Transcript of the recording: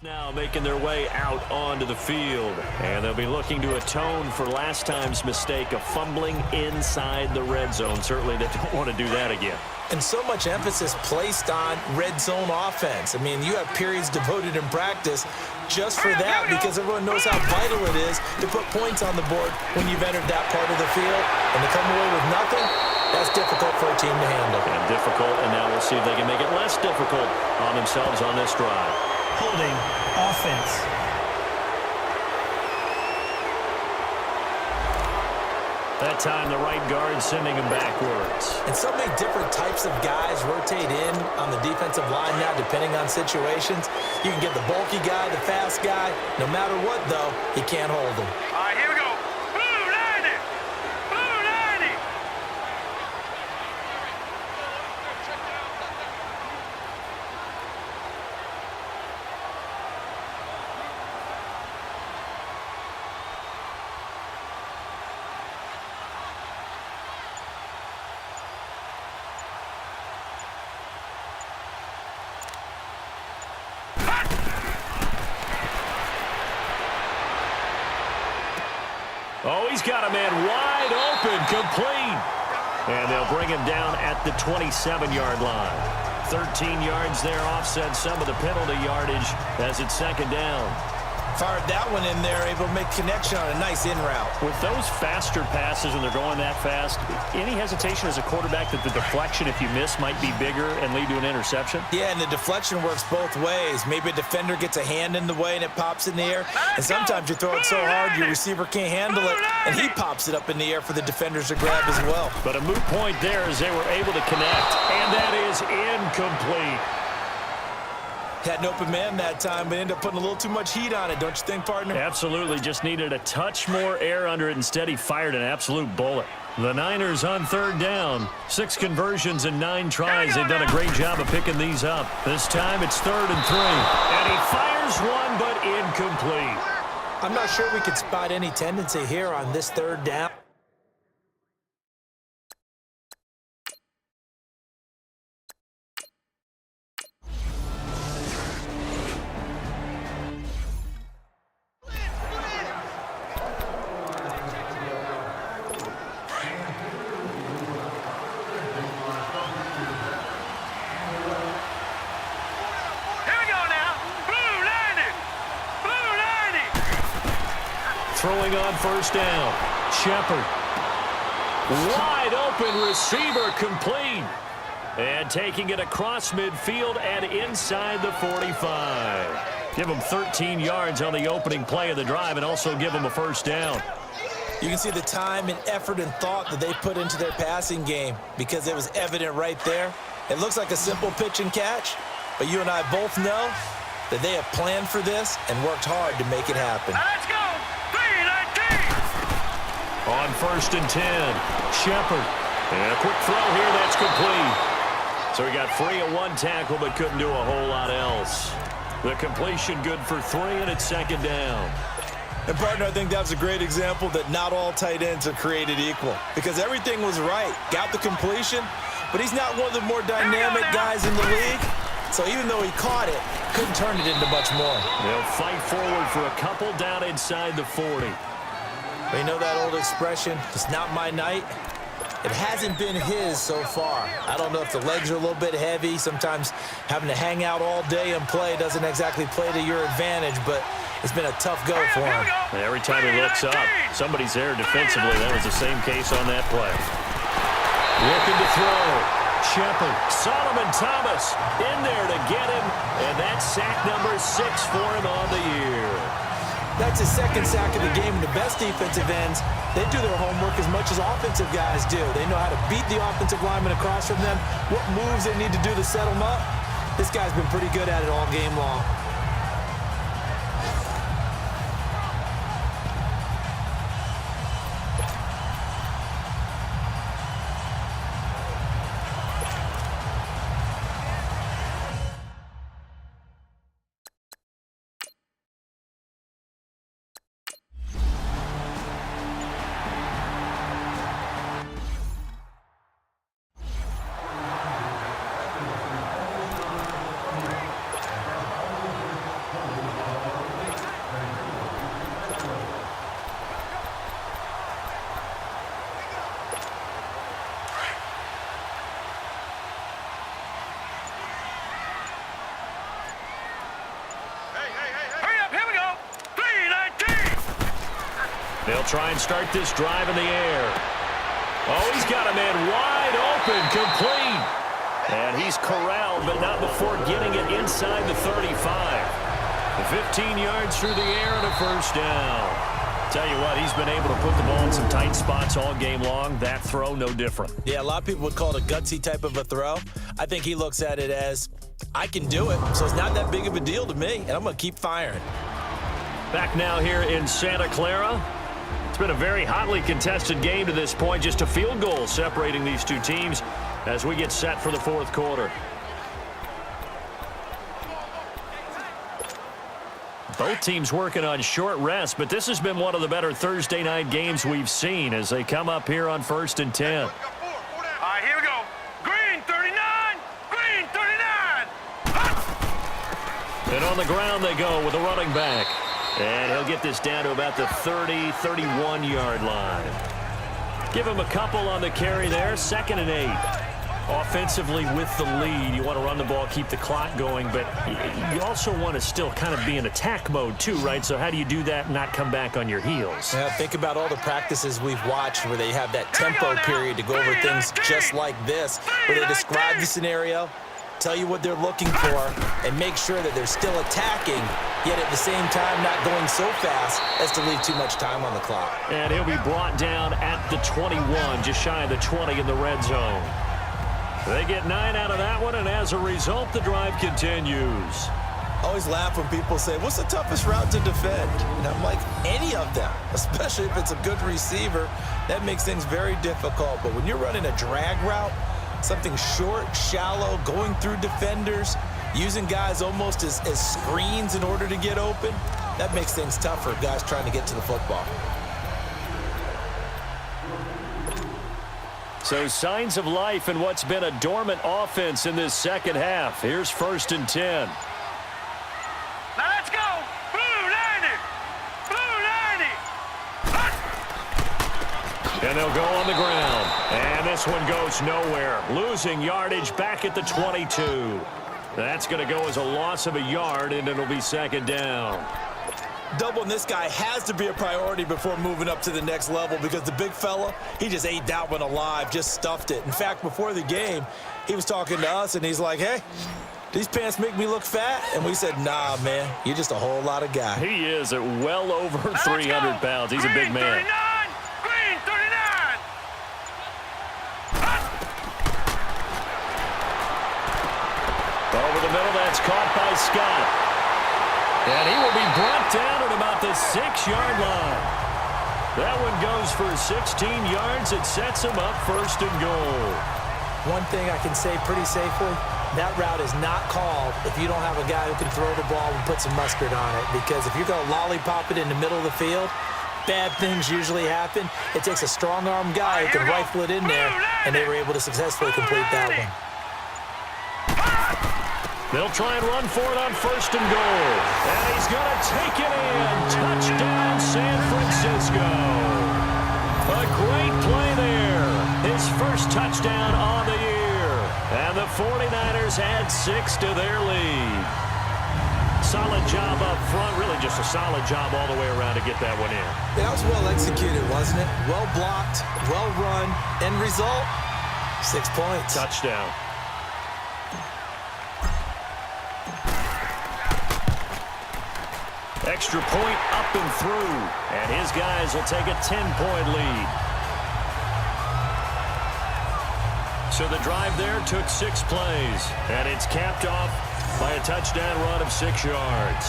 Now making their way out onto the field, and they'll be looking to atone for last time's mistake of fumbling inside the red zone. Certainly they don't want to do that again. And so much emphasis placed on red zone offense. I mean, you have periods devoted in practice just for that because everyone knows how vital it is to put points on the board when you've entered that part of the field. And to come away with nothing, that's difficult for a team to handle. And difficult, and now we'll see if they can make it less difficult on themselves on this drive. Holding offense. That time the right guard sending him backwards. And so many different types of guys rotate in on the defensive line now depending on situations. You can get the bulky guy, the fast guy. No matter what, though, he can't hold him. All right, here we go. Blue 90. Blue 90. Oh, he's got a man wide open, complete. And they'll bring him down at the 27-yard line. 13 yards there, offset some of the penalty yardage as it's second down. Fired that one in there, able to make connection on a nice in route. With those faster passes when they're going that fast, any hesitation as a quarterback that the deflection, if you miss, might be bigger and lead to an interception? Yeah, and the deflection works both ways. Maybe a defender gets a hand in the way and it pops in the air. And sometimes you throw it so hard your receiver can't handle it, and he pops it up in the air for the defenders to grab as well. But a moot point there as they were able to connect, and that is incomplete. Had an open man that time, but ended up putting a little too much heat on it, don't you think, partner? Absolutely. Just needed a touch more air under it. Instead, he fired an absolute bullet. The Niners on third down. 6 conversions and 9 tries. They've done a great job of picking these up. This time, it's 3rd and 3. And he fires one, but incomplete. I'm not sure we could spot any tendency here on this 3rd down. Throwing on first down. Shepard. Wide open receiver, complete. And taking it across midfield and inside the 45. Give them 13 yards on the opening play of the drive and also give them a first down. You can see the time and effort and thought that they put into their passing game because it was evident right there. It looks like a simple pitch and catch, but you and I both know that they have planned for this and worked hard to make it happen. Let's go. On 1st and 10, Shepard. And a quick throw here, that's complete. So he got free of one tackle but couldn't do a whole lot else. The completion good for 3, and it's 2nd down. And, partner, I think that was a great example that not all tight ends are created equal because everything was right. Got the completion, but he's not one of the more dynamic guys in the league. So even though he caught it, couldn't turn it into much more. They'll fight forward for a couple down inside the 40. But you know that old expression, it's not my night? It hasn't been his so far. I don't know if the legs are a little bit heavy. Sometimes having to hang out all day and play doesn't exactly play to your advantage, but it's been a tough go for him. And every time he looks up, somebody's there defensively. That was the same case on that play. Looking to throw. Shepard. Solomon Thomas in there to get him, and that's sack number 6 for him on the year. That's his 2nd sack of the game. And the best defensive ends, they do their homework as much as offensive guys do. They know how to beat the offensive lineman across from them, what moves they need to do to set them up. This guy's been pretty good at it all game long. They'll try and start this drive in the air. Oh, he's got a man wide open, complete. And he's corralled, but not before getting it inside the 35. 15 yards through the air and a first down. Tell you what, he's been able to put the ball in some tight spots all game long. That throw, no different. Yeah, a lot of people would call it a gutsy type of a throw. I think he looks at it as, I can do it, so it's not that big of a deal to me, and I'm going to keep firing. Back now here in Santa Clara. It's been a very hotly contested game to this point. Just a field goal separating these two teams as we get set for the fourth quarter. Both teams working on short rest, but this has been one of the better Thursday night games we've seen as they come up here on 1st and 10. All right, here we go. Green 39. Green 39. And on the ground they go with the running back. And he'll get this down to about the 30, 31-yard line. Give him a couple on the carry there. 2nd and 8. Offensively with the lead, you want to run the ball, keep the clock going, but you also want to still kind of be in attack mode too, right? So how do you do that and not come back on your heels? Yeah, think about all the practices we've watched where they have that tempo period to go over things just like this, where they describe the scenario, tell you what they're looking for, and make sure that they're still attacking, yet at the same time not going so fast as to leave too much time on the clock. And he'll be brought down at the 21, just shy of the 20 in the red zone. They get 9 out of that one, and as a result, the drive continues. I always laugh when people say, what's the toughest route to defend? And I'm like, any of them, especially if it's a good receiver. That makes things very difficult. But when you're running a drag route, something short, shallow, going through defenders, using guys almost as screens in order to get open, that makes things tough for guys trying to get to the football. So signs of life in what's been a dormant offense in this second half. Here's 1st and 10. Now let's go. Blue 90. Blue 90. And they'll go on the ground. And this one goes nowhere. Losing yardage back at the 22. That's going to go as a loss of a yard, and it'll be 2nd down. Doubling this guy has to be a priority before moving up to the next level because the big fella, he just ate that one alive, just stuffed it. In fact, before the game, he was talking to us, and he's like, hey, these pants make me look fat? And we said, nah, man, you're just a whole lot of guy. He is at well over 300 pounds. He's a big man. Green 39. Over the middle, that's caught by Scott. And he will be brought down at about the 6-yard line. That one goes for 16 yards. It sets him up 1st and goal. One thing I can say pretty safely, that route is not called if you don't have a guy who can throw the ball and put some mustard on it. Because if you're going to lollipop it in the middle of the field, bad things usually happen. It takes a strong-arm guy who can rifle it in there, and they were able to successfully complete that one. They'll try and run for it on 1st and goal. And he's going to take it in. Touchdown, San Francisco. A great play there. His first touchdown on the year. And the 49ers add 6 to their lead. Solid job up front. Really just a solid job all the way around to get that one in. That was well executed, wasn't it? Well blocked, well run. End result, 6 points. Touchdown. Extra point up and through. And his guys will take a 10-point lead. So the drive there took 6 plays. And it's capped off by a touchdown run of 6 yards.